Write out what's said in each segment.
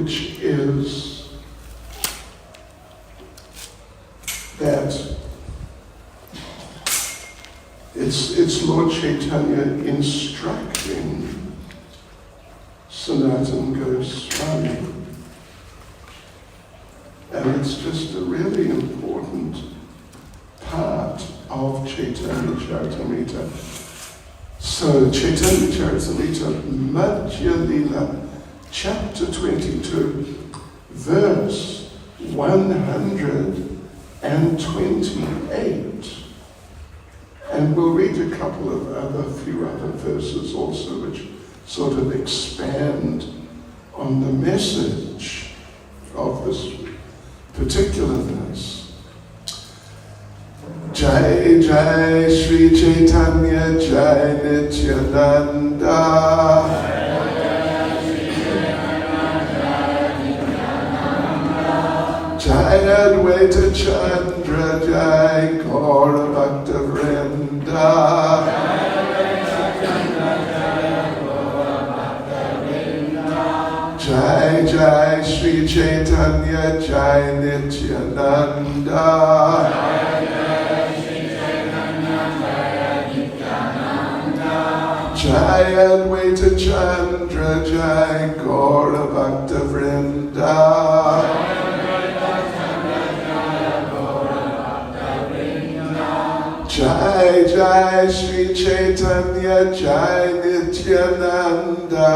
which is that it's Lord Chaitanya instructing Sanatana Goswami. And it's just a really important part of Chaitanya Charitamrita. So Chaitanya Charitamrita, Madhya Lila, chapter 22, verse 128. And we'll read a few other verses also, which sort of expand on the message of this particular verse. Jai Jai Sri Chaitanya Jai Nityananda. Jai Advaita Chandra Jai Gaura Bhakta Vrinda. Jai Jai Sri Chaitanya Jai Nityananda. Jai Advaita Chandra Jai Gaura Bhakta Vrinda. Jai Jai Sri Chaitanya Jai Nityananda.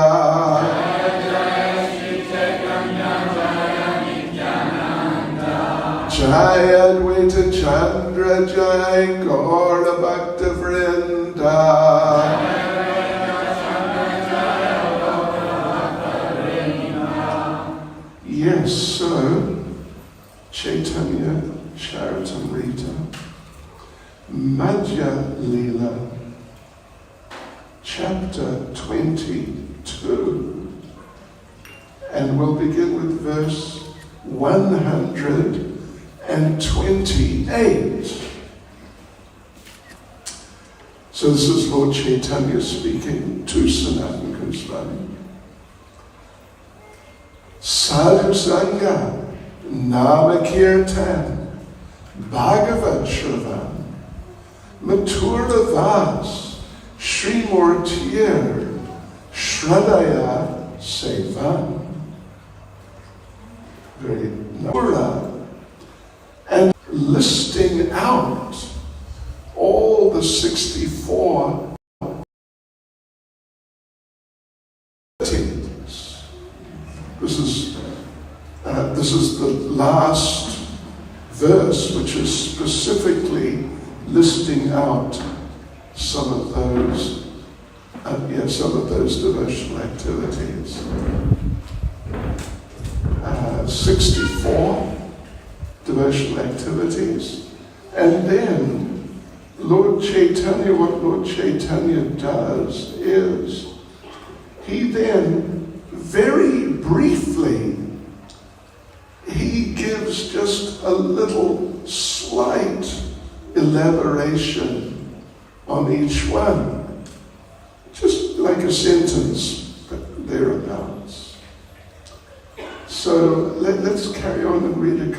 Jai Advaita Chandra Jai Gaura Bhakta Vrinda. Yes, so Chaitanya Charitamrita, Madhya Lila, chapter 22, and we'll begin with verse 128. So this is Lord Chaitanya speaking to Sanatana Goswami. Sadhu Sangha, Nama Kirtan, Bhagavat Shravan, Mathura Vas, Sri Murtir, Shradaya Sevan. Very Nura, and listing out all the 64 things. This is the last verse, which is specifically listing out some of those devotional activities. 64 devotional activities, and then what Lord Chaitanya does is he then very briefly he gives just a little slight elaboration on each one, just like a sentence thereabouts. So let's carry on and read a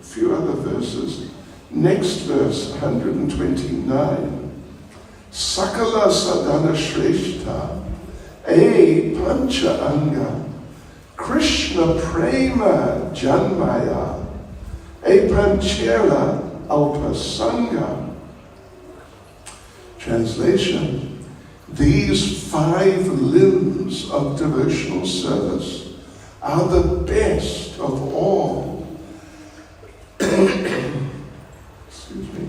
few other verses. Next verse, 129. Sakala sadhana shreshta, e pancha anga, Krishna prema janmaya, e panchera alpasanga. Translation: these 5 limbs of devotional service are the best of all. Excuse me.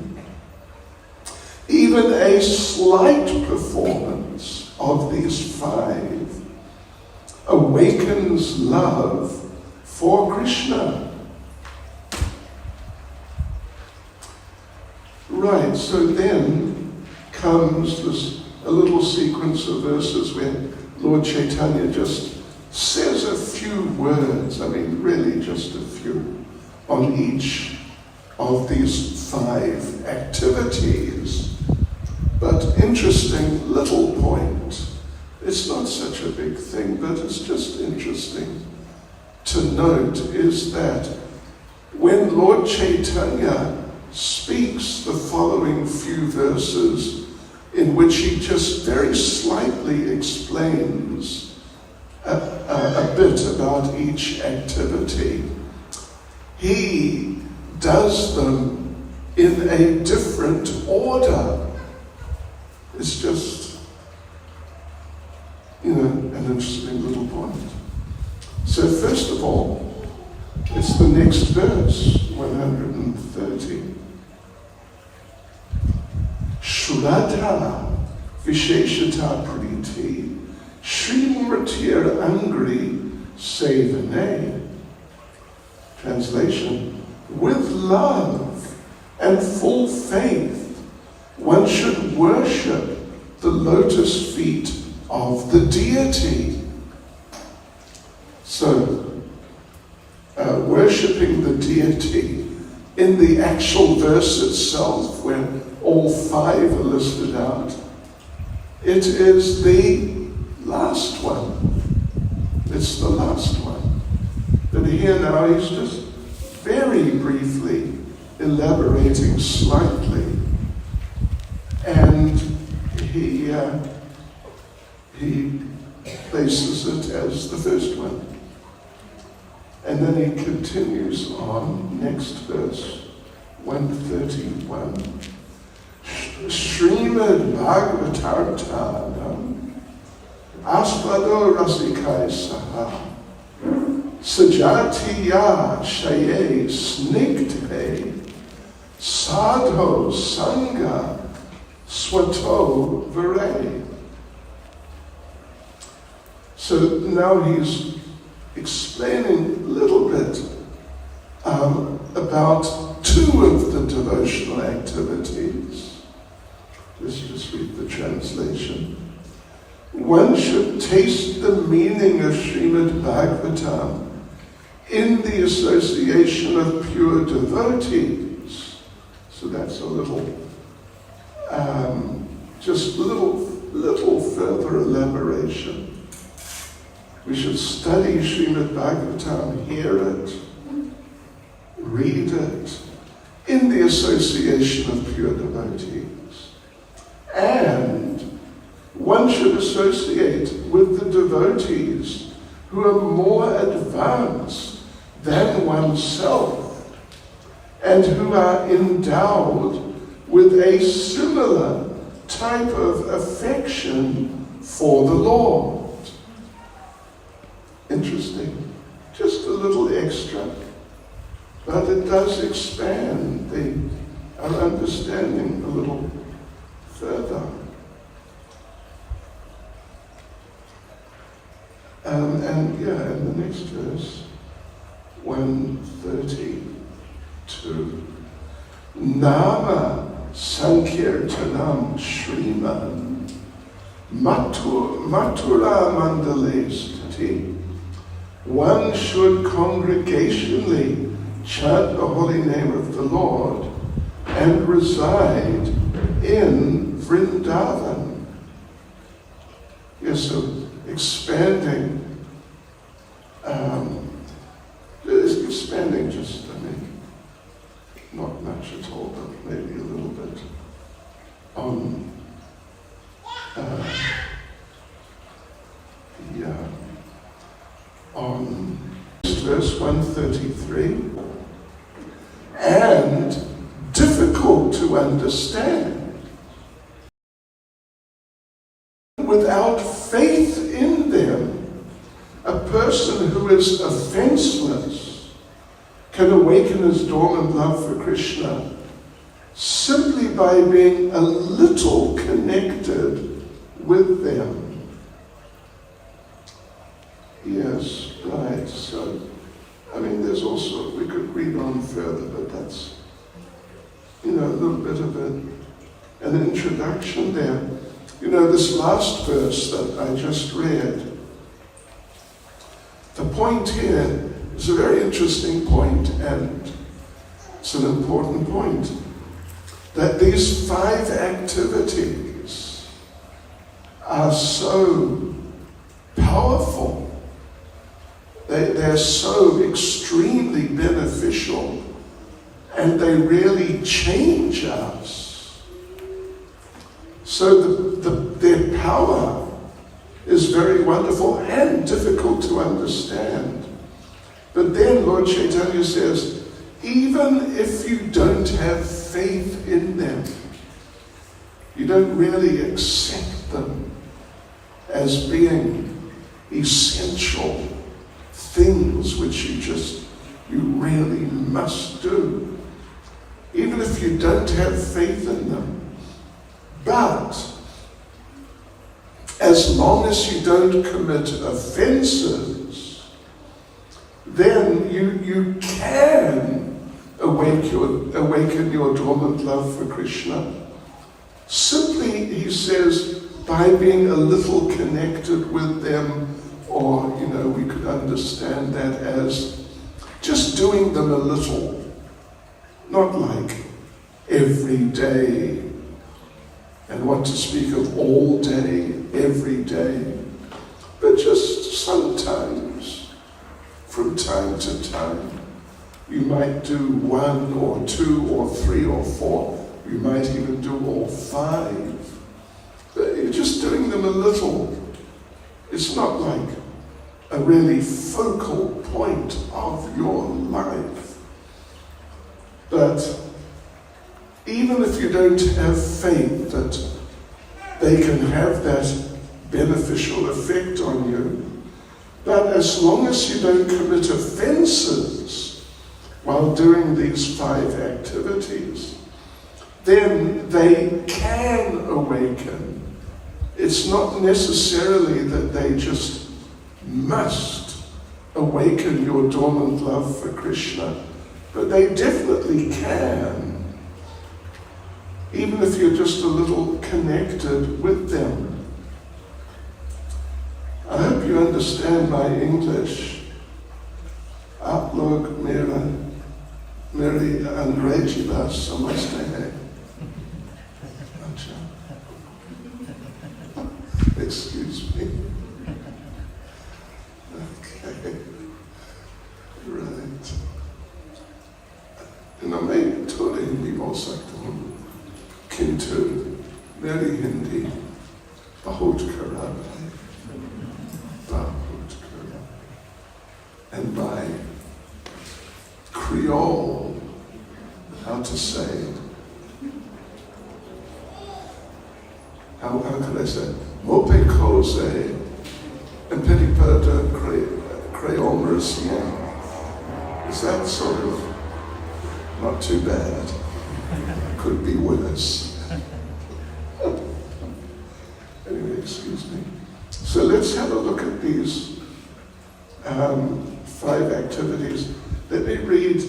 Even a slight performance of these 5 awakens love for Krishna. Right, so then comes a little sequence of verses where Lord Chaitanya just says a few words, really just a few, on each of these 5 activities. But interesting little point. It's not such a big thing, but it's just interesting to note is that when Lord Chaitanya speaks the following few verses, in which he just very slightly explains a bit about each activity, he does them in a different order. It's just, an interesting little point. So first of all, it's the next verse, 130. Shraddha Visheshata Priti Srimurtir Angri Sevane. Translation: with love and full faith, one should worship the lotus feet of the deity. So, worshipping the deity in the actual verse itself, where all five are listed out, it is the last one. It's the last one. But here now he's just very briefly elaborating slightly, and he places it as the first one. And then he continues on, next verse, 131. Srimad Bhagavatartanam Aspado Rasikai Saha Sajatiya Shaye Snigdhe Sadho Sangha Swato Vare. So now he's explaining a little bit about two of the devotional activities. Let's just read the translation. One should taste the meaning of Srimad Bhagavatam in the association of pure devotees. So that's a little, just a little further elaboration. We should study Srimad Bhagavatam, hear it, read it, in the association of pure devotees. And one should associate with the devotees who are more advanced than oneself and who are endowed with a similar type of affection for the Lord. Interesting. Just a little extra. But it does expand our understanding a little further. And in the next verse, 132. Nama Sankirtanam Shriman Mathura Mandale Stati. One should congregationally chant the holy name of the Lord and reside in Vrindavan. Yes, so expanding just, not much at all, but maybe a little bit on on verse 133, and difficult to understand. Without faith in them, a person who is offenseless can awaken his dormant love for Krishna simply by being a little connected with them. Yes, right. So, there's also, we could read on further, but that's, a little bit of an introduction there. This last verse that I just read, the point here is a very interesting point, and it's an important point, that these 5 activities are so powerful. They're so extremely beneficial, and they really change us. So their power is very wonderful and difficult to understand. But then Lord Chaitanya says, even if you don't have faith in them, you don't really accept them as being essential things which you really must do. Even if you don't have faith in them. But as long as you don't commit offenses, then you can awaken your dormant love for Krishna. Simply, he says, by being a little connected with them, or, we could understand that as just doing them a little. Not like every day, and what to speak of all day, every day, but just sometimes, from time to time. You might do 1 or 2 or 3 or 4. You might even do all 5. But you're just doing them a little. It's not like a really focal point of your life. But even if you don't have faith that they can have that beneficial effect on you, but as long as you don't commit offenses while doing these 5 activities, then they can awaken. It's not necessarily that they just must awaken your dormant love for Krishna, but they definitely can, even if you're just a little connected with them. I hope you understand my English. आप लोग मेरी अंग्रेजी बात समझते हैं? अच्छा. Excuse me. Okay. Right. मैं थोड़ी हिंदी बोल सकता हूँ, किंतु मेरी हिंदी बहुत खराब है, बहुत खराब. And my Creole, how to say it? How could I say? Mope cose and petit peu de Creole Mauricien. Is that sort of not too bad? Could be worse. Anyway, excuse me. So let's have a look at these 5 activities. Let me read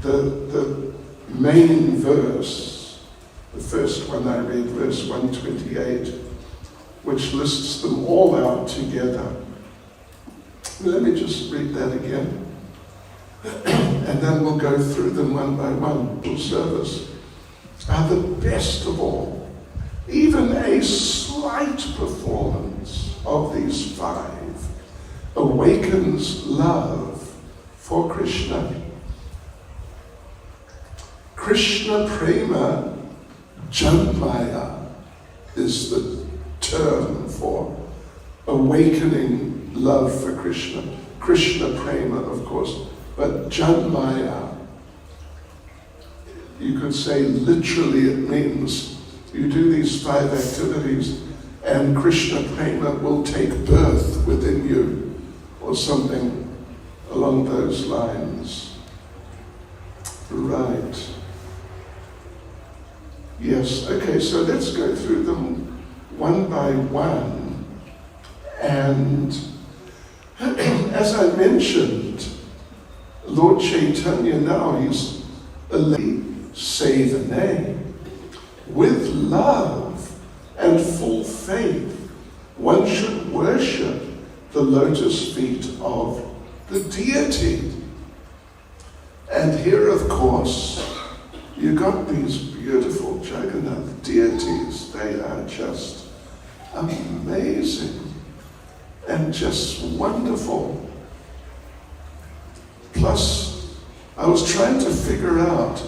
the main verse, the first one I read, verse 128, which lists them all out together. Let me just read that again, and then we'll go through them one by one. The service are the best of all. Even a slight performance of these 5 awakens love for Krishna. Krishna Prema Janmaya is the term for awakening love for Krishna. Krishna Prema, of course, but Janmaya, you could say literally it means you do these 5 activities and Krishna Prema will take birth within you, or something along those lines. Right. Yes, okay, so let's go through them one by one. And as I mentioned, Lord Chaitanya now, he's say the name. With love and full faith, one should worship the lotus feet of the deity. And here, of course, you got these beautiful Jagannath deities. They are just amazing and just wonderful. Plus, I was trying to figure out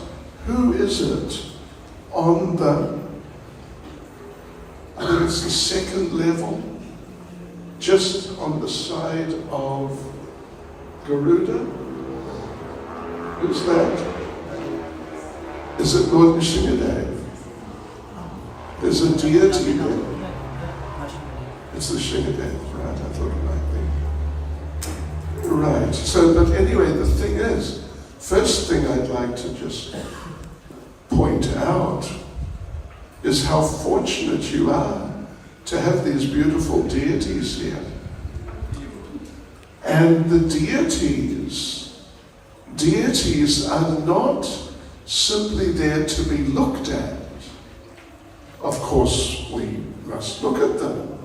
who is it on I think it's the second level, just on the side of Garuda. Who's that? Is it Lord Nishingadev? There's a deity there. It's the Shingadev, right? I thought it might be. Right. So, but anyway, the thing is, first thing I'd like to just point out is how fortunate you are to have these beautiful deities here. And the deities are not simply there to be looked at. Of course, we must look at them.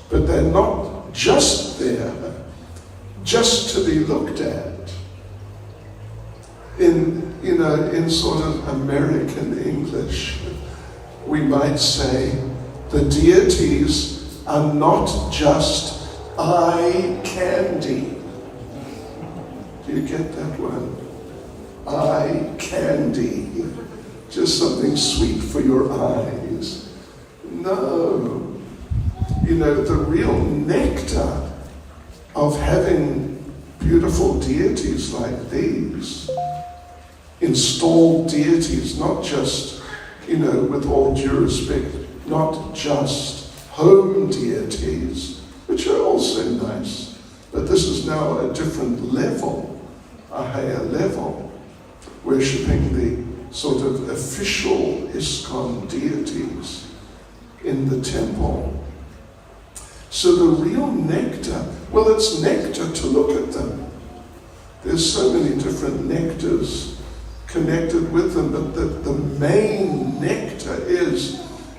But they're not just there, just to be looked at. In sort of American English, we might say the deities are not just eye candy. Do you get that one? Eye candy. Just something sweet for your eyes. No. The real nectar of having beautiful deities like these, installed deities, not just, with all due respect, not just home deities, which are also nice, but this is now a different level, a higher level, worshipping the sort of official ISKCON deities in the temple. So the real nectar, well, it's nectar to look at them. There's so many different nectars connected with them, but the main nectar is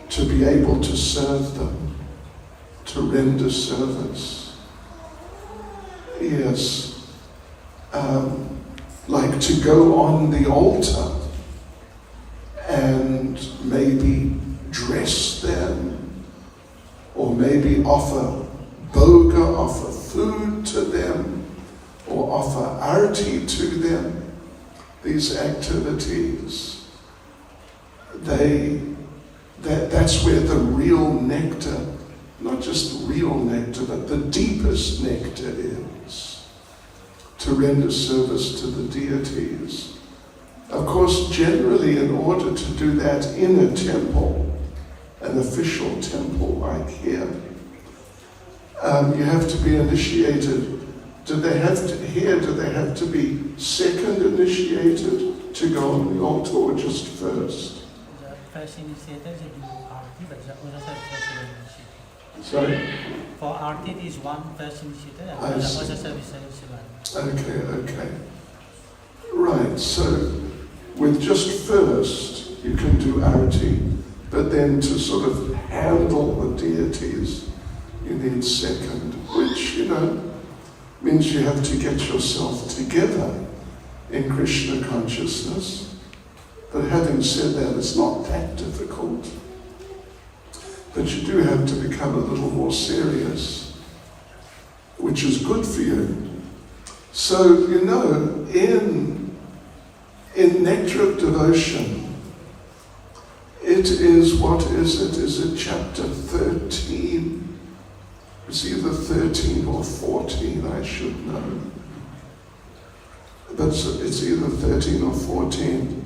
to be able to serve them, to render service. Yes, like to go on the altar and maybe dress them, or maybe offer bhoga, offer food to them, or offer arti to them. These activities, that's where the real nectar, not just the real nectar, but the deepest nectar is, to render service to the deities. Of course, generally, in order to do that in a temple, an official temple like here, you have to be initiated. Do they have to be second initiated to go on the altar, or just first? First initiated is Arti, but the other service is Sorry? For Arti is one first initiated, and the other service is one. Okay. Right, so with just first, you can do Arti, but then to sort of handle the deities, you need second, which, means you have to get yourself together in Krishna consciousness. But having said that, it's not that difficult. But you do have to become a little more serious, which is good for you. So, in Nectar of Devotion, it is, what is it? Is it chapter 13? It's either 13 or 14, I should know. But it's either 13 or 14.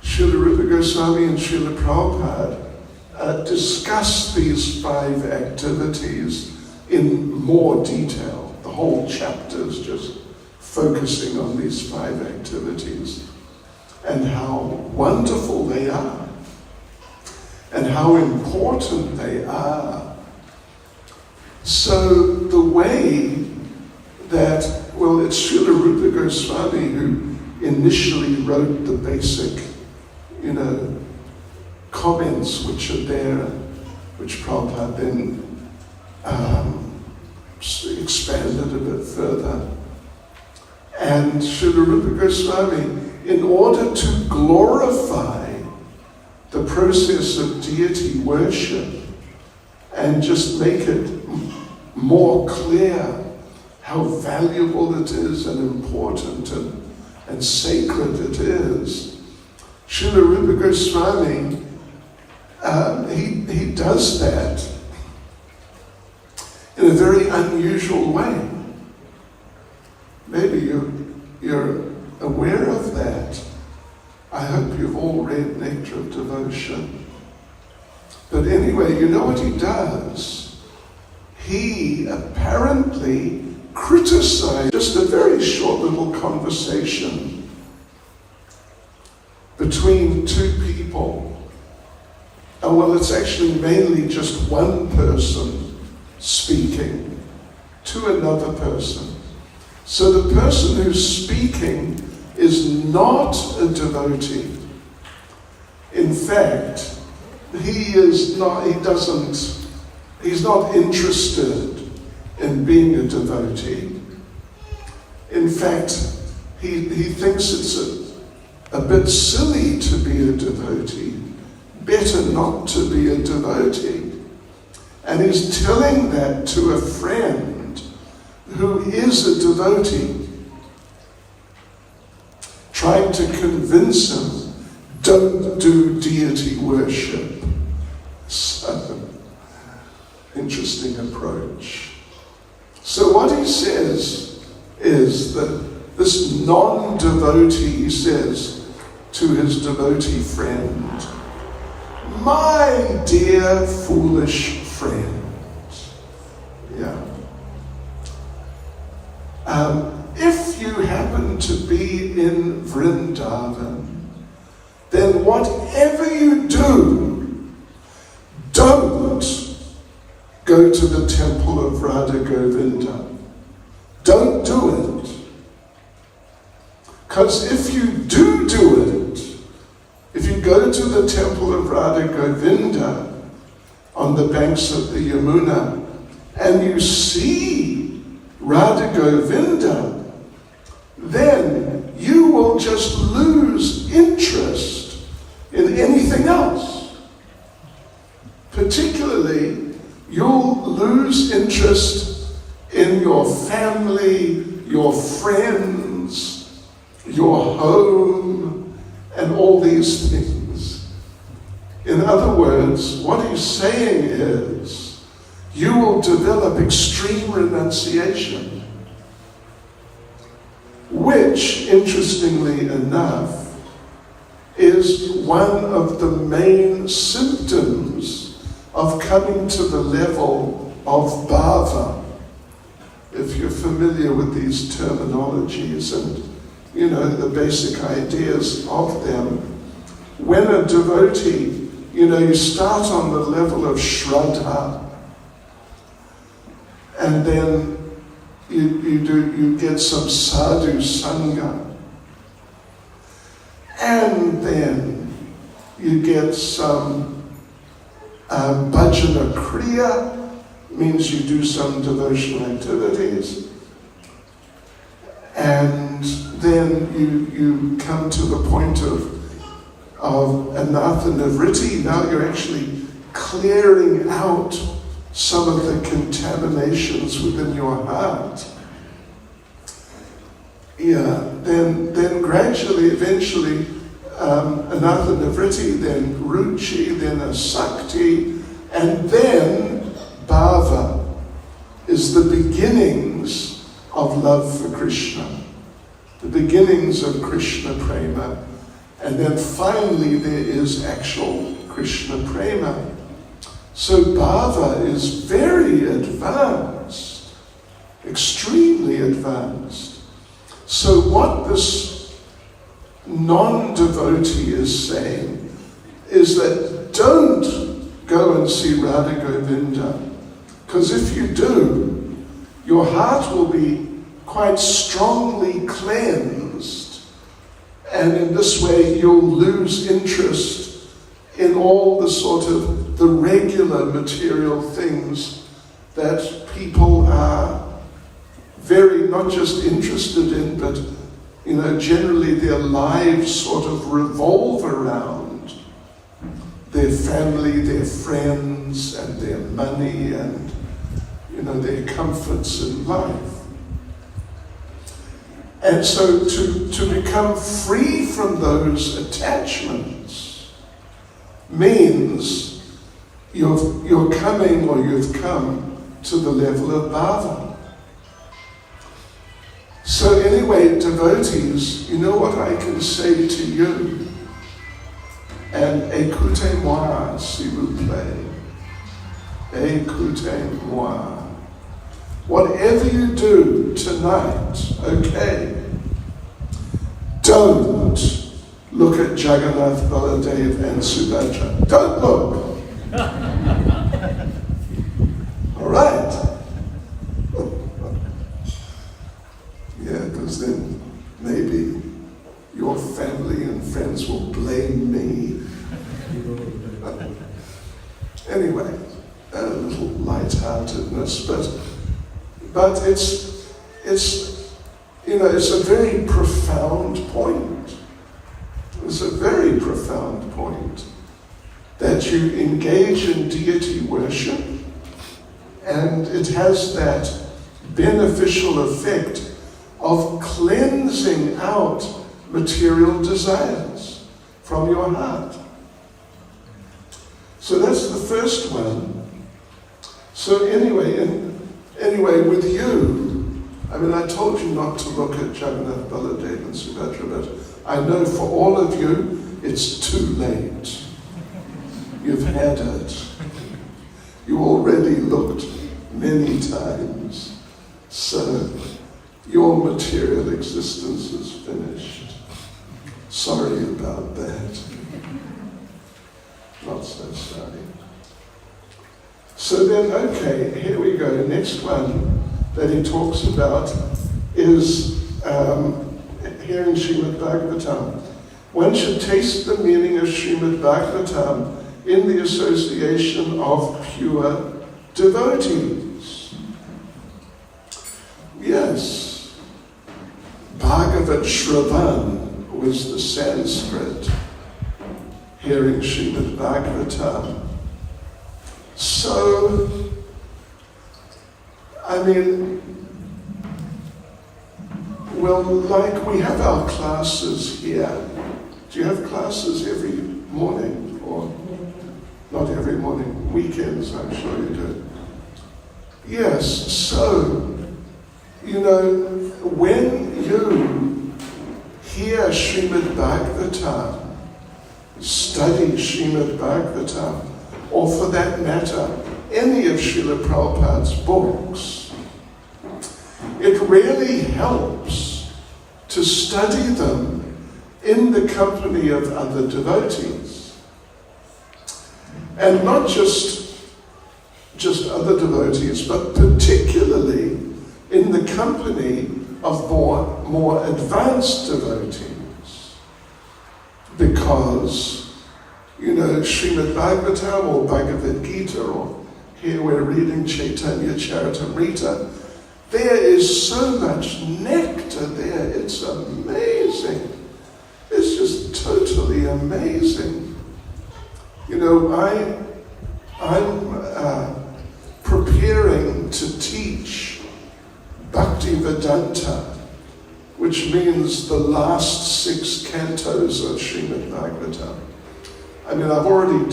Srila Rupa Goswami and Srila Prabhupada discuss these 5 activities in more detail. The whole chapter is just focusing on these 5 activities and how wonderful they are and how important they are. So the way that, it's Srila Rupa Goswami who initially wrote the basic, comments which are there, which Prabhupada then expanded a bit further. And Srila Rupa Goswami, in order to glorify the process of deity worship and just make it more clear how valuable it is and important and sacred it is. Srila Rupa Goswami, he does that in a very unusual way. Maybe you're aware of that. I hope you've all read Nectar of Devotion. But anyway, you know what he does? He apparently criticized just a very short little conversation between two people. And well, it's actually mainly just one person speaking to another person. So the person who's speaking is not a devotee. In fact, he's not interested in being a devotee. In fact, he thinks it's a bit silly to be a devotee. Better not to be a devotee. And he's telling that to a friend who is a devotee, trying to convince him, don't do deity worship. So, interesting approach. So what he says is that this non-devotee, he says to his devotee friend, my dear foolish friend. Yeah. If you happen to be in Vrindavan, then whatever you do, don't go to the temple of Radha Govinda. Don't do it. Because if you do it, if you go to the temple of Radha Govinda on the banks of the Yamuna and you see Radha Govinda, then you will just lose interest in anything else. Particularly, you'll lose interest in your family, your friends, your home, and all these things. In other words, what he's saying is, you will develop extreme renunciation, which, interestingly enough, is one of the main symptoms of coming to the level of bhava. If you're familiar with these terminologies and the basic ideas of them, when a devotee, you start on the level of shraddha, and then you get some sadhu sangha, and then you get some bhajana kriya, means you do some devotional activities, and then you come to the point of anartha nivritti. Now you're actually clearing out some of the contaminations within your heart. Yeah, then gradually, eventually, anartha nivritti, then ruchi, then asakti, and then bhava is the beginnings of love for Krishna, the beginnings of Krishna prema, and then finally there is actual Krishna prema. So bhava is very advanced, extremely advanced. So what this non-devotee is saying is that don't go and see Radha Govinda, because if you do, your heart will be quite strongly cleansed, and in this way you'll lose interest in all the sort of the regular material things that people are very not just interested in, but generally their lives sort of revolve around their family, their friends, and their money, and their comforts in life. And so to become free from those attachments means you're coming, or you've come to the level of bhava. So anyway, devotees, you know what I can say to you? And écoutez-moi, s'il vous plaît. Écoutez-moi. Whatever you do tonight, okay, don't look at Jagannath, Baladev and Subhadra. Don't look. All right. Yeah, because then maybe your family and friends will blame me. Anyway, a little lightheartedness, but it's a very profound point. It's a very profound point that you engage in deity worship, and it has that beneficial effect of cleansing out material desires from your heart. So that's the first one. So anyway, with you, I mean, I told you not to look at Jagannath, Baladev and Subhadra, but I know for all of you, it's too late. You've had it. You already looked many times. So your material existence is finished. Sorry about that. Not so sorry. So then, okay, here we go. Next one that he talks about is here in Srimad Bhagavatam. One should taste the meaning of Srimad Bhagavatam in the association of pure devotees. Yes, Bhagavat Shravan was the Sanskrit, hearing Srimad Bhagavatam. So, I mean, well, like we have our classes here. Do you have classes every morning? Or not every morning, weekends, I'm sure you do. Yes, so, when you hear Srimad Bhagavatam, study Srimad Bhagavatam, or for that matter, any of Srila Prabhupada's books, it really helps to study them in the company of other devotees. And not just other devotees, but particularly in the company of more advanced devotees. Because, Srimad Bhagavatam or Bhagavad Gita, or here we're reading Chaitanya Charitamrita, there is so much nectar there, it's amazing. It's just totally amazing. I'm preparing to teach Bhaktivedanta, which means the last 6 cantos of Srimad Bhagavatam. I mean, I've already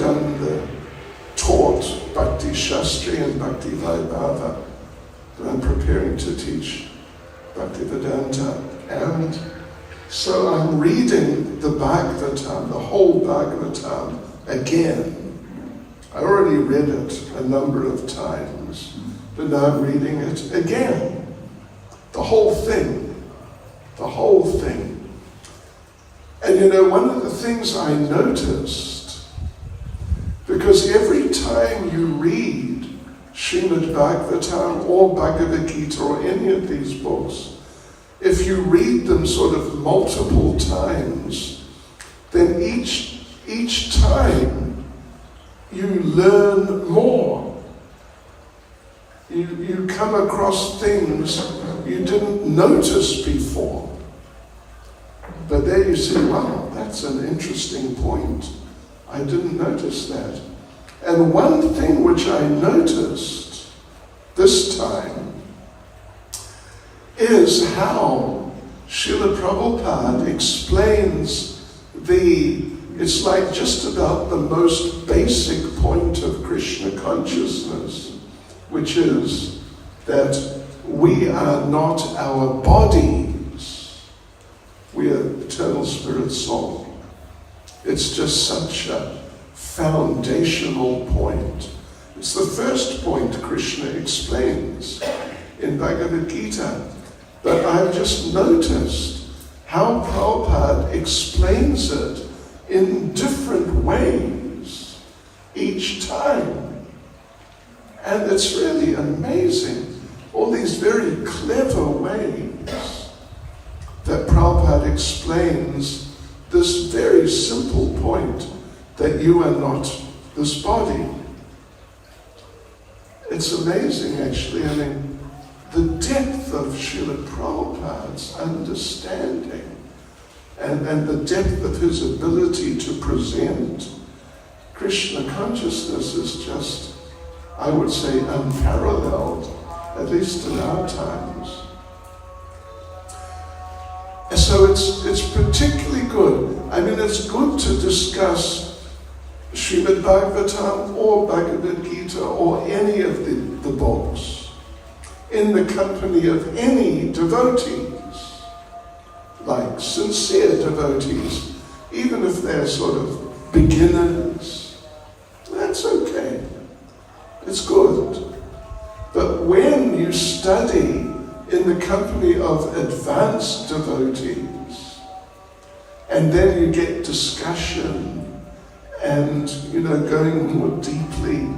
taught Bhakti Shastri and Bhakti Vaibhava, but I'm preparing to teach Bhaktivedanta. And so I'm reading the Bhagavatam, the whole Bhagavatam, again. I already read it a number of times, but now I'm reading it again. The whole thing. The whole thing. And one of the things I noticed, because every time you read Srimad Bhagavatam or Bhagavad Gita or any of these books, if you read them sort of multiple times, then each time you learn more. You come across things you didn't notice before. But there you see, wow, that's an interesting point. I didn't notice that. And one thing which I noticed this time is how Srila Prabhupada explains it's like just about the most basic point of Krishna consciousness, which is that we are not our bodies. We are eternal spirit soul. It's just such a foundational point. It's the first point Krishna explains in Bhagavad Gita. But I've just noticed how Prabhupada explains it in different ways each time. And it's really amazing, all these very clever ways that Prabhupada explains this very simple point that you are not this body. It's amazing, actually. I mean, the depth of Srila Prabhupada's understanding and the depth of his ability to present Krishna consciousness is just, I would say, unparalleled, at least in our times. So it's particularly good. I mean, it's good to discuss Srimad Bhagavatam or Bhagavad Gita or any of the books in the company of any devotees, like sincere devotees, even if they're sort of beginners. That's okay. It's good. But when you study in the company of advanced devotees, and then you get discussion and, going more deeply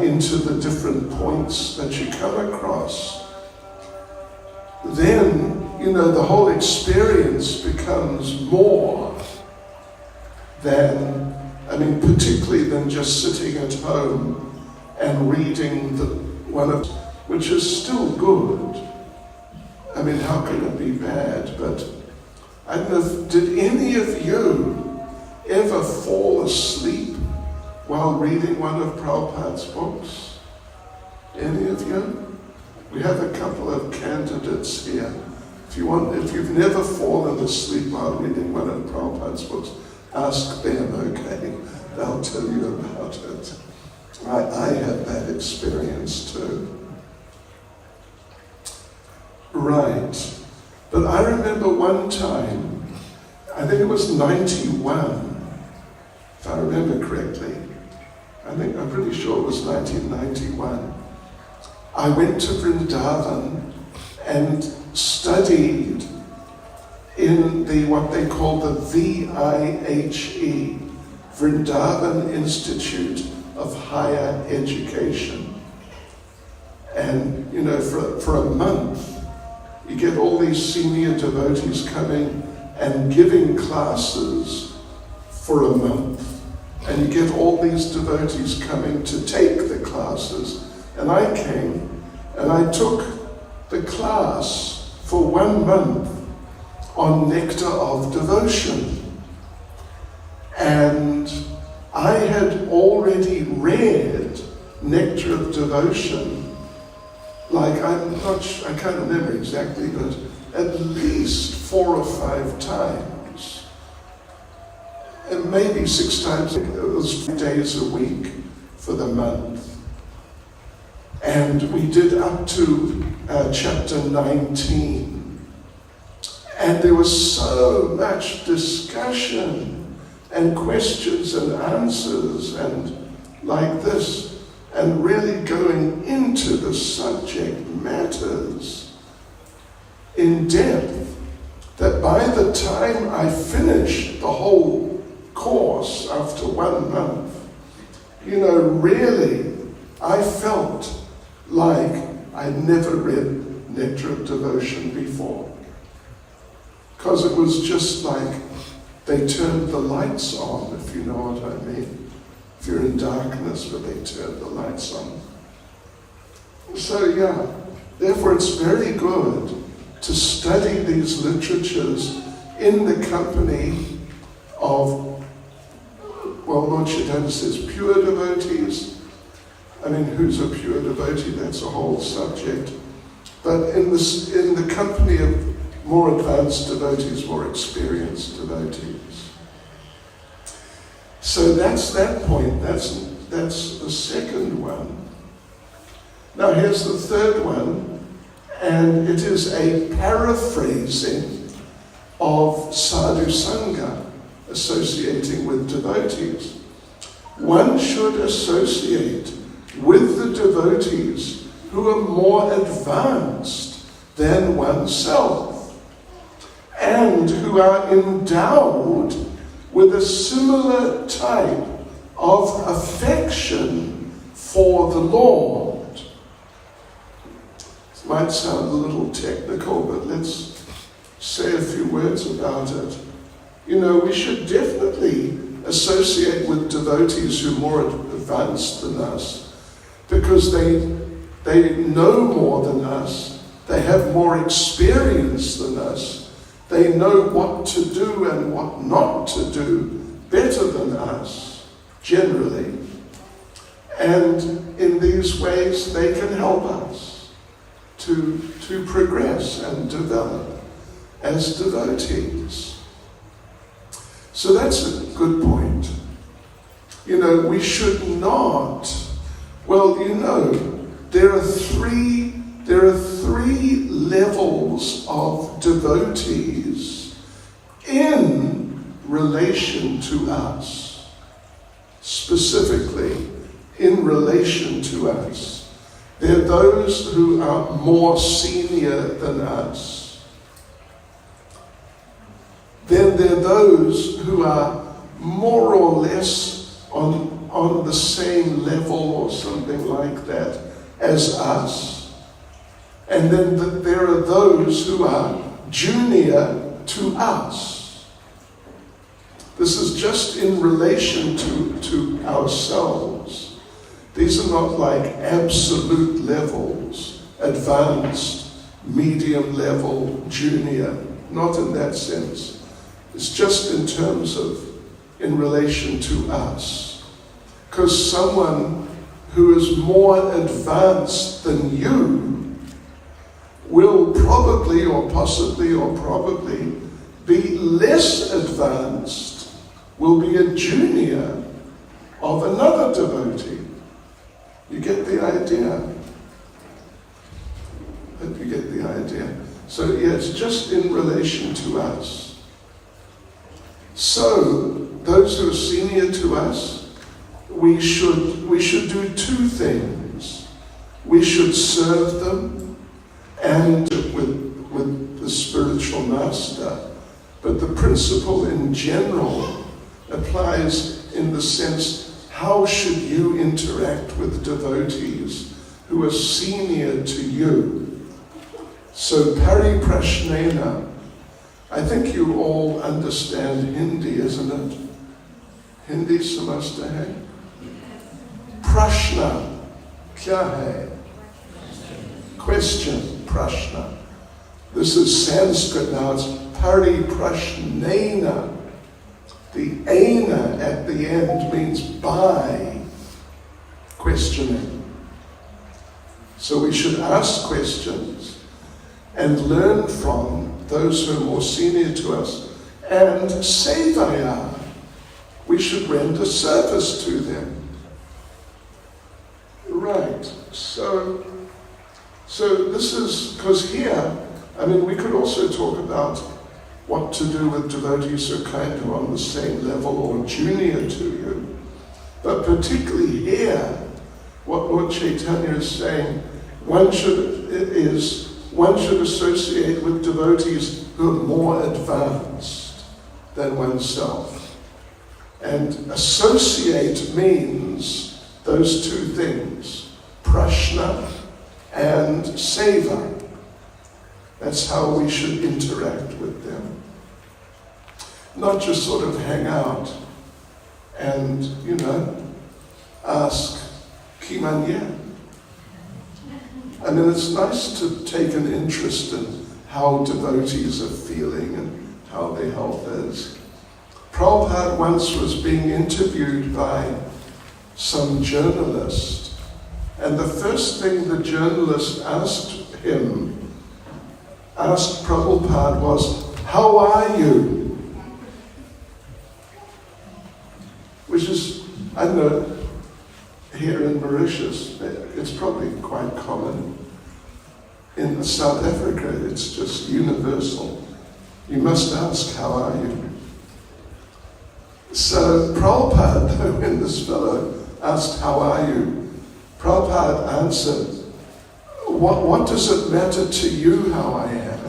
into the different points that you come across, then, the whole experience becomes more than, particularly than just sitting at home and reading which is still good. How can it be bad? But I don't know, did any of you ever fall asleep while reading one of Prabhupada's books? Any of you? We have a couple of candidates here. If you've never fallen asleep while reading one of Prabhupada's books, ask them, okay? They'll tell you about it. I had that experience too. Right. But I remember one time, I think it was 91, if I remember correctly. I'm pretty sure it was 1991. I went to Vrindavan and studied in what they call the VIHE, Vrindavan Institute of Higher Education. And, for a month, you get all these senior devotees coming and giving classes for a month. And you get all these devotees coming to take the classes. And I came and I took the class for 1 month on Nectar of Devotion. And I had already read Nectar of Devotion, I can't remember exactly, but at least 4 or 5 times. And maybe 6 times. It was 4 days a week for the month. And we did up to chapter 19. And there was so much discussion and questions and answers and like this, and really going into the subject matters in depth, that by the time I finished the whole course after 1 month, really, I felt like I'd never read Nectar of Devotion before. Because it was just like they turned the lights on, if you know what I mean. If you're in darkness, but they turn the lights on. So therefore it's very good to study these literatures in the company of, Lord Chaitanya says, pure devotees. Who's a pure devotee? That's a whole subject. But in the company of, more advanced devotees, more experienced devotees. So that's that point. That's the second one. Now here's the third one, and it is a paraphrasing of sadhu sangha, associating with devotees. One should associate with the devotees who are more advanced than oneself and who are endowed with a similar type of affection for the Lord. It might sound a little technical, but let's say a few words about it. You know, we should definitely associate with devotees who are more advanced than us, because they know more than us, they have more experience than us, they know what to do and what not to do better than us, generally. And in these ways, they can help us to progress and develop as devotees. So that's a good point. You know, we should not, well, you know, there are three levels of devotees in relation to us, specifically in relation to us. There are those who are more senior than us. Then there are those who are more or less on the same level or something like that as us. And then there are those who are junior to us. This is just in relation to ourselves. These are not like absolute levels, advanced, medium level, junior, not in that sense. It's just in terms of in relation to us. Because someone who is more advanced than you will probably or possibly or probably be less advanced, will be a junior of another devotee. You get the idea? Hope you get the idea. So yeah, it's just in relation to us. So those who are senior to us, we should do two things. We should serve them and with the spiritual master. But the principle in general applies in the sense, how should you interact with devotees who are senior to you? So pariprashnena, I think you all understand Hindi, isn't it? Hindi samajhte hai? Prashna, kya hai? Question, prashna. This is Sanskrit now, it's pariprashnena. The aina at the end means by, questioning. So we should ask questions and learn from those who are more senior to us. And sevaya, we should render service to them. Right, so this is, because here, I mean, we could also talk about what to do with devotees who are kind of on the same level or junior to you. But particularly here, what Lord Chaitanya is saying, one should associate with devotees who are more advanced than oneself. And associate means those two things, prashna and seva. That's how we should interact with them. Not just sort of hang out and, ask, Kimanya. I mean, it's nice to take an interest in how devotees are feeling and how their health is. Prabhupada once was being interviewed by some journalist, and the first thing the journalist asked him asked Prabhupada was, "How are you?" Which is, I don't know, here in Mauritius, it's probably quite common. In South Africa, it's just universal. You must ask, "How are you?" So Prabhupada, when this fellow asked, "How are you?" Prabhupada answered, What does it matter to you how I am?"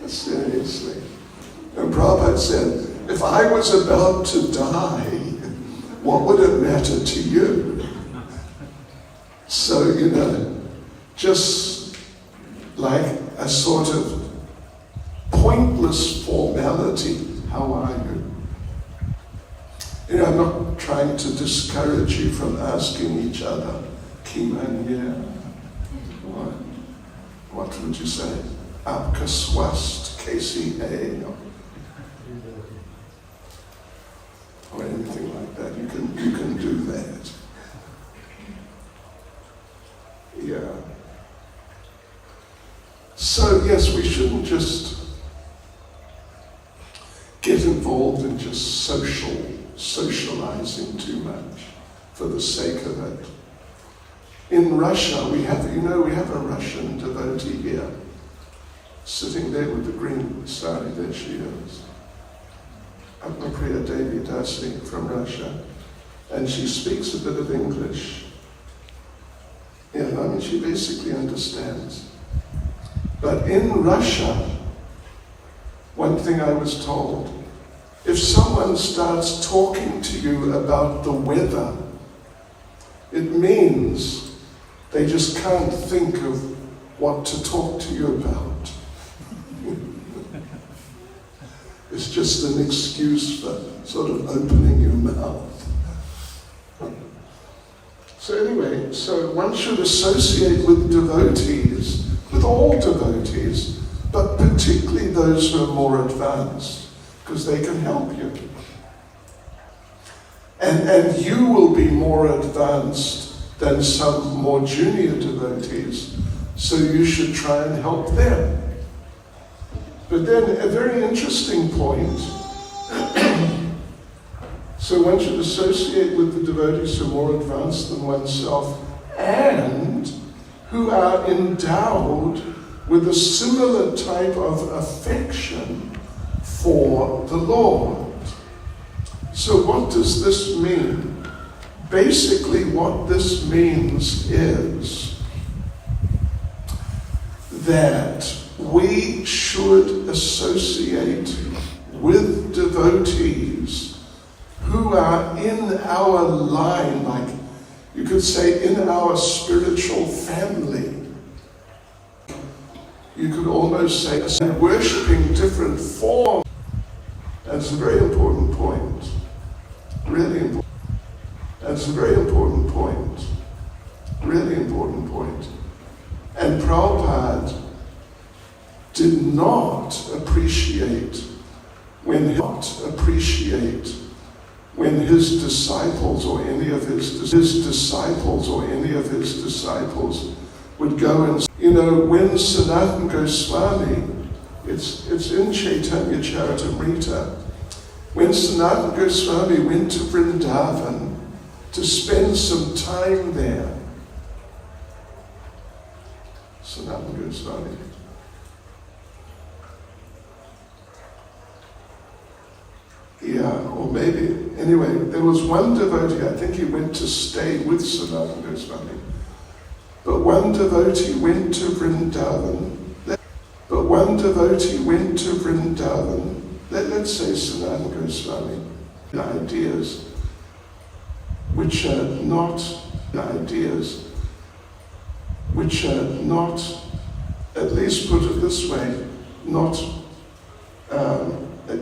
Seriously. And Prabhupada said, "If I was about to die, what would it matter to you?" So, just like a sort of pointless formality, "How are you?" I'm not trying to discourage you from asking each other, "Kimanya," what would you say? "Aapka swast, kaisi hai," or anything like that. You can do that. Yeah. So yes, we shouldn't just get involved in just socializing too much for the sake of it. In Russia, we have a Russian devotee here, sitting there with the green sari. There she is. Atmapriya Devi Dasi from Russia, and she speaks a bit of English. Yeah, she basically understands. But in Russia, one thing I was told, if someone starts talking to you about the weather, it means they just can't think of what to talk to you about. It's just an excuse for sort of opening your mouth. So anyway, one should associate with devotees, with all devotees, but particularly those who are more advanced, because they can help you. And you will be more advanced than some more junior devotees, so you should try and help them. But then a very interesting point, so one should associate with the devotees who are more advanced than oneself and who are endowed with a similar type of affection for the Lord. So what does this mean? Basically what this means is that we should associate with devotees who are in our line, like you could say in our spiritual family. You could almost say worshipping different forms. That's a very important point. Really important. That's a very important point. Really important point. And Prabhupada did not appreciate when his disciples or any of his disciples would go and, when Sanatana Goswami, it's in Chaitanya Charitamrita, when Sanatana Goswami went to Vrindavan to spend some time there, Sanatana Goswami, or maybe, anyway, there was one devotee, I think he went to stay with Sanatana Goswami, but one devotee went to Vrindavan, let's say Sanatana Goswami, ideas which are not, at least put it this way,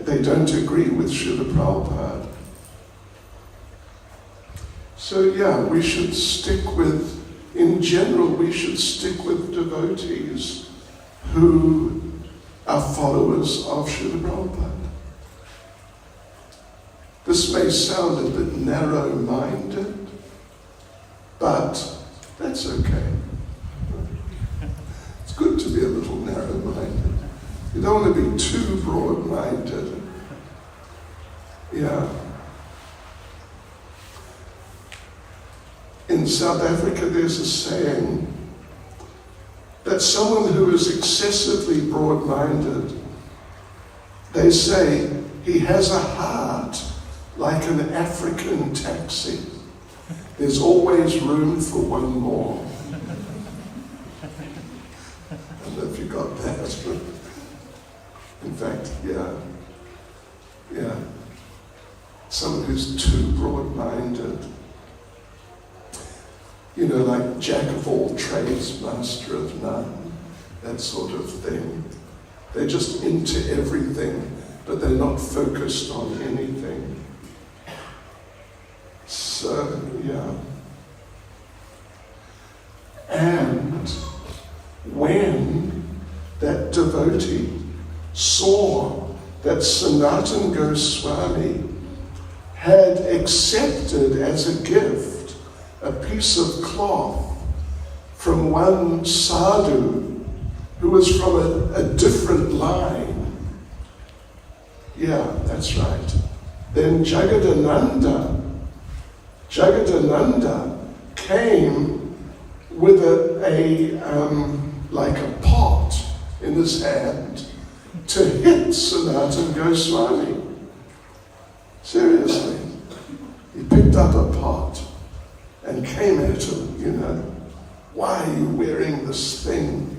they don't agree with Srila Prabhupada. So we should in general, we should stick with devotees who are followers of Srila Prabhupada. This may sound a bit narrow-minded, but that's okay. be a little narrow-minded. You don't want to be too broad-minded. Yeah. In South Africa, there's a saying that someone who is excessively broad-minded, they say he has a heart like an African taxi. There's always room for one more. I don't know if you got that. In fact, yeah. Someone who's too broad-minded. You know, like jack of all trades, master of none, that sort of thing. They're just into everything, but they're not focused on anything. So, yeah. And when that devotee saw that Sanatana Goswami had accepted as a gift a piece of cloth from one sadhu who was from a different line. Yeah, that's right. Then Jagadananda came with like a pot in his hand to hit Sanatana Goswami. Seriously. He picked up a pot and came at him, Why are you wearing this thing?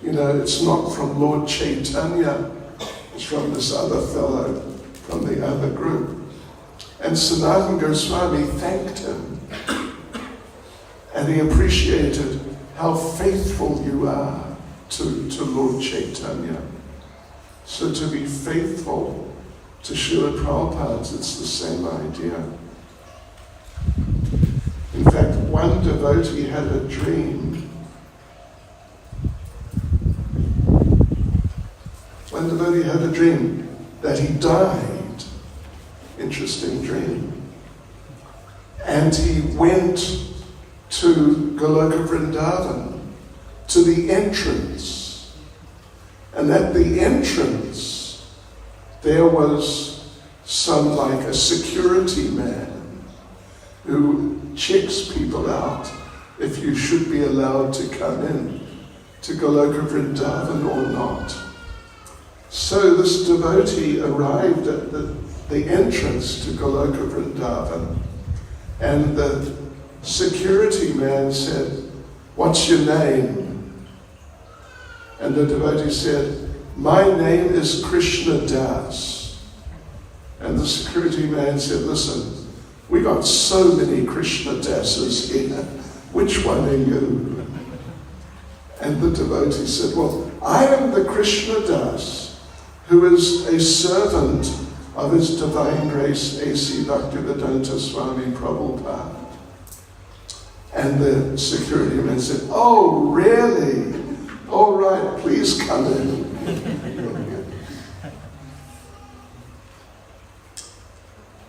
It's not from Lord Chaitanya. It's from this other fellow, from the other group. And Sanatana Goswami thanked him. And he appreciated how faithful you are to Lord Chaitanya. So to be faithful to Srila Prabhupada, it's the same idea. In fact, one devotee had a dream. One devotee had a dream that he died. Interesting dream. And he went to Goloka Vrindavan, to the entrance. And at the entrance, there was like a security man who checks people out if you should be allowed to come in to Goloka Vrindavan or not. So this devotee arrived at the entrance to Goloka Vrindavan, and the security man said, "What's your name?" And the devotee said, "My name is Krishna Das." And the security man said, "Listen, we got so many Krishna Dasas here. Which one are you?" And the devotee said, "Well, I am the Krishna Das, who is a servant of His Divine Grace A.C. Bhaktivedanta Swami Prabhupada." And the security man said, "Oh, really? All right, please come in."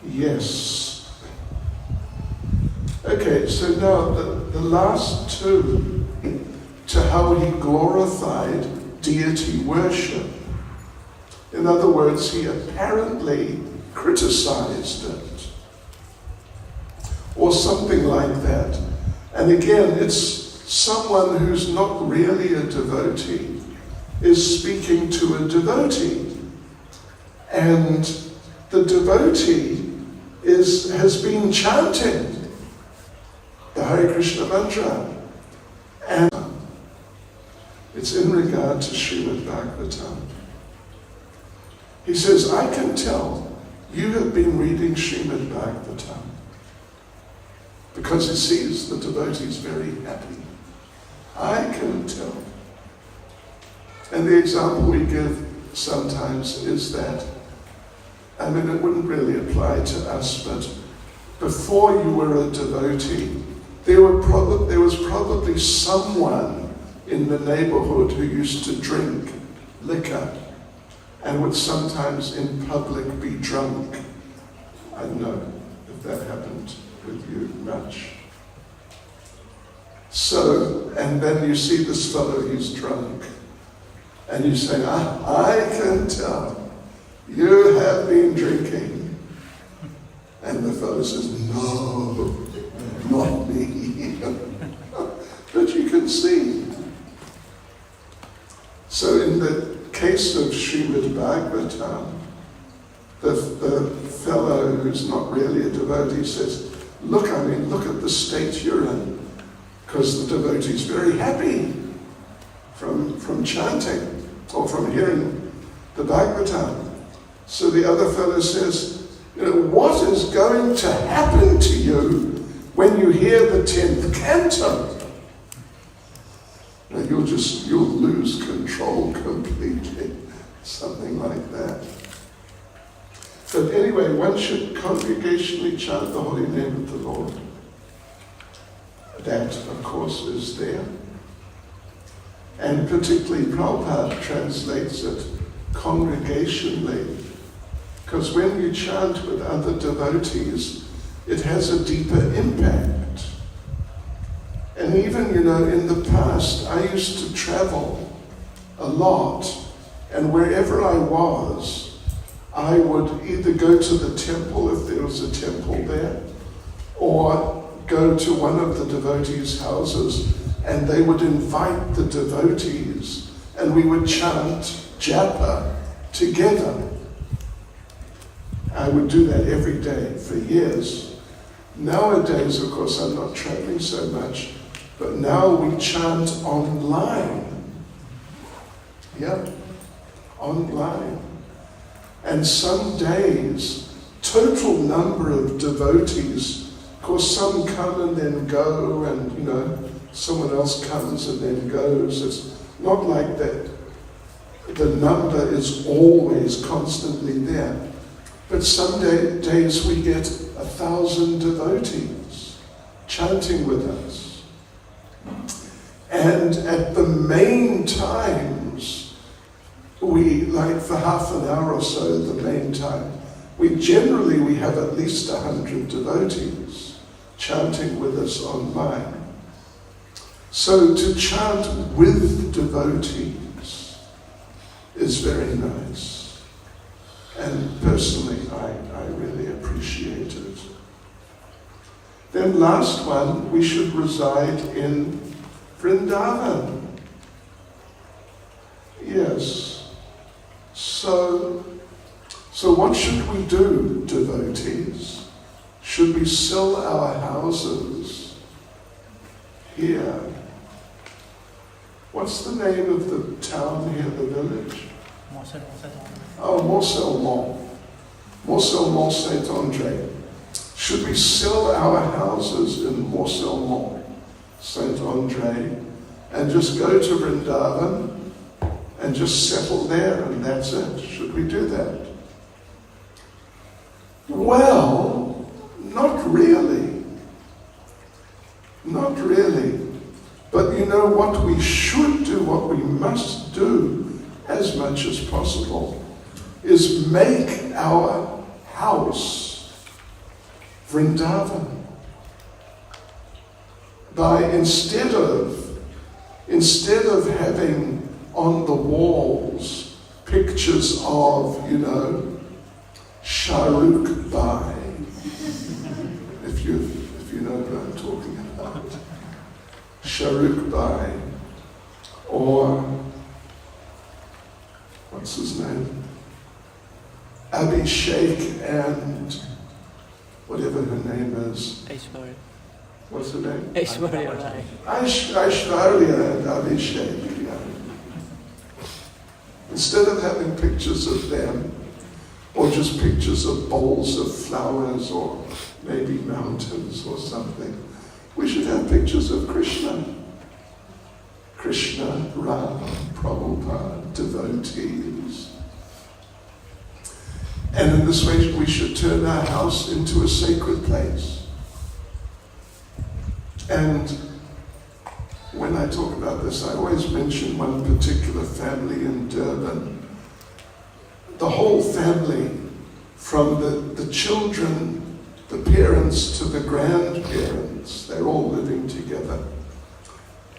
Yes. Okay, so now the last two to how he glorified deity worship. In other words, he apparently criticized it, or something like that. And again, it's someone who's not really a devotee is speaking to a devotee. And the devotee has been chanting the Hare Krishna mantra. And it's in regard to Srimad Bhagavatam. He says, "I can tell you have been reading Srimad Bhagavatam," because he sees the devotees very happy. I can tell. And the example we give sometimes is that, it wouldn't really apply to us, but before you were a devotee, there was probably someone in the neighborhood who used to drink liquor and would sometimes in public be drunk. I don't know if that happened with you much. So, and then you see this fellow, he's drunk, And you say, I can tell you have been drinking. And the fellow says, no, not me. But you can see. So in the case of Srimad Bhagavatam, the fellow who's not really a devotee says, look at the state you're in. Because the devotee's very happy from chanting or from hearing the Bhagavatam. So the other fellow says, what is going to happen to you when you hear the 10th canto? Now you'll lose control completely. Something like that. But anyway, one should congregationally chant the holy name of the Lord. That, of course, is there. And particularly Prabhupada translates it congregationally. Because when you chant with other devotees, it has a deeper impact. And even, in the past, I used to travel a lot, and wherever I was, I would either go to the temple, if there was a temple there, or go to one of the devotees' houses, and they would invite the devotees, and we would chant japa together. I would do that every day for years. Nowadays, of course, I'm not traveling so much, but now we chant online. Yeah, online. And some days, total number of devotees. Of course, some come and then go, and someone else comes and then goes. It's not like that. The number is always constantly there. But some days we get 1,000 devotees chanting with us. And at the main times, like for half an hour or so, the main time, we have at least 100 devotees chanting with us online. So to chant with devotees is very nice. And personally, I really appreciate it. Then last one, we should reside in Vrindavan. Yes. So what should we do, devotees? Should we sell our houses here? What's the name of the town here, the village? Oh, Morcelmont Saint-Andre. Should we sell our houses in Morcelmont Saint-Andre and just go to Vrindavan and just settle there and that's it? Should we do that? Well, not really. Not really. But what we should do, what we must do as much as possible, is make our house Vrindavan. Instead of having on the walls pictures of, Shahrukh Bhai, if you know what I'm talking about. Shahrukh Bhai, or what's his name? Abhishek and whatever her name is. Aishwarya. What's her name? Aishwarya Rai. Aishwarya and Abhishek. Yeah. Instead of having pictures of them, or just pictures of bowls of flowers, or maybe mountains or something, we should have pictures of Krishna. Krishna, Ram, Prabhupada, devotees. And in this way, we should turn our house into a sacred place. And when I talk about this, I always mention one particular family in Durban. The whole family, from the children, the parents to the grandparents, they're all living together.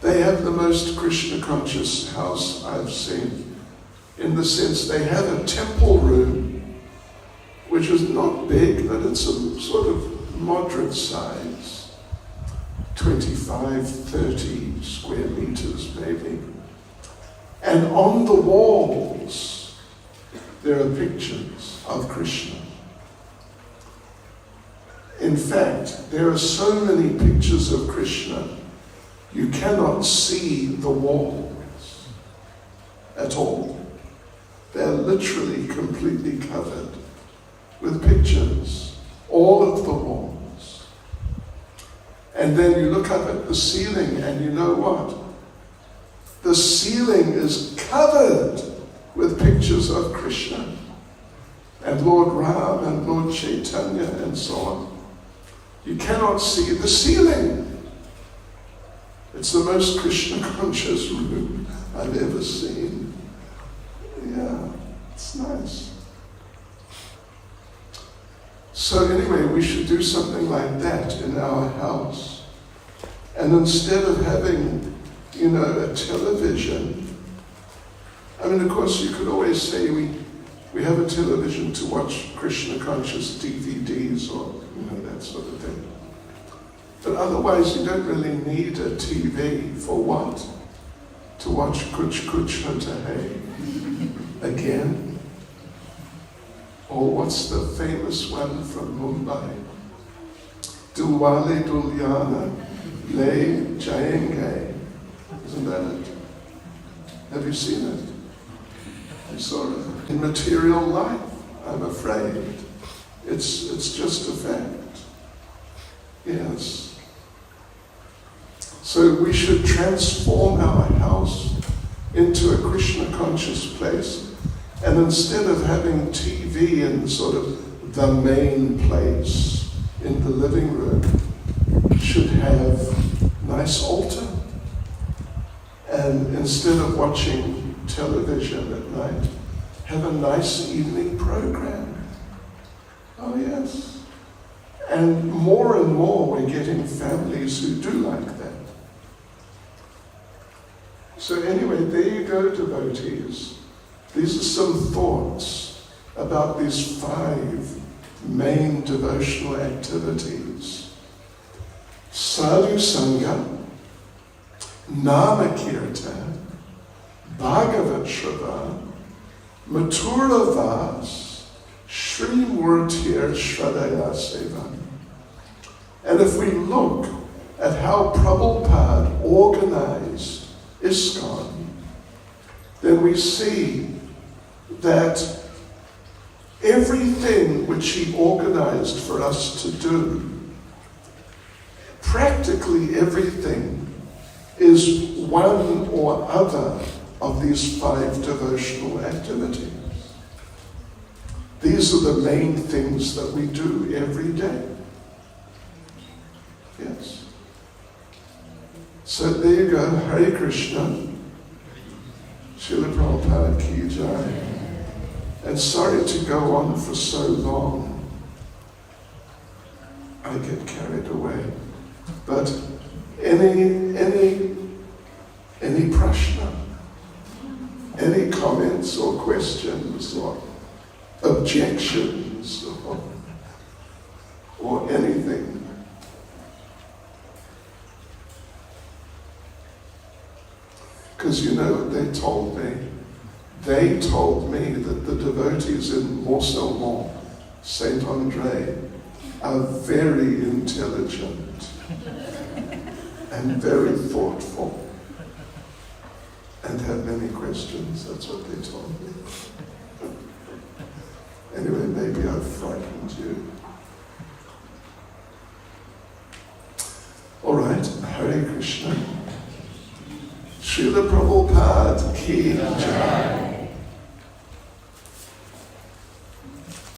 They have the most Krishna conscious house I've seen. in the sense they have a temple room, which is not big, but it's a sort of moderate size, 25, 30 square meters maybe. And on the walls, there are pictures of Krishna. In fact, there are so many pictures of Krishna, you cannot see the walls at all. They're literally completely covered with pictures, all of the walls. And then you look up at the ceiling and you know what? The ceiling is covered with pictures of Krishna and Lord Ram and Lord Chaitanya and so on. You cannot see the ceiling. It's the most Krishna conscious room I've ever seen. Yeah, it's nice. So anyway, we should do something like that in our house. And instead of having, a television, I mean, of course, you could always say we have a television to watch Krishna conscious DVDs or, that sort of thing. But otherwise, you don't really need a TV for what? To watch Kuch Kuch Hota Hai again? Or what's the famous one from Mumbai? Dulwale Dulyana Le Jayenge. Isn't that it? Have you seen it? You saw it. In material life, I'm afraid. It's just a fact. Yes. So we should transform our house into a Krishna conscious place, and instead of having TV in sort of the main place in the living room, should have nice altar. And instead of watching television at night, have a nice evening program. Oh yes. And more we're getting families who do like that. So anyway, there you go, devotees. These are some thoughts about these 5 main devotional activities. Sadhu Sangha, Nama Kirtan, Bhagavat Shravan, Mathura Vas, Sri Murtir Shradaya Sevan. And if we look at how Prabhupada organized ISKCON, then we see that everything which he organized for us to do, practically everything, is one or other of these 5 devotional activities. These are the main things that we do every day. Yes. So there you go, Hare Krishna, Srila Prabhupada Ki Jai. And sorry to go on for so long. I get carried away. But any prashna, any comments or questions or objections or anything? Because you know what they told me? They told me that the devotees in Mont-Saint-Mont, Saint Andre, are very intelligent and very thoughtful and have many questions. That's what they told me. Anyway, maybe I've frightened you. All right, Hare Krishna. Srila Prabhupada Ki Jai.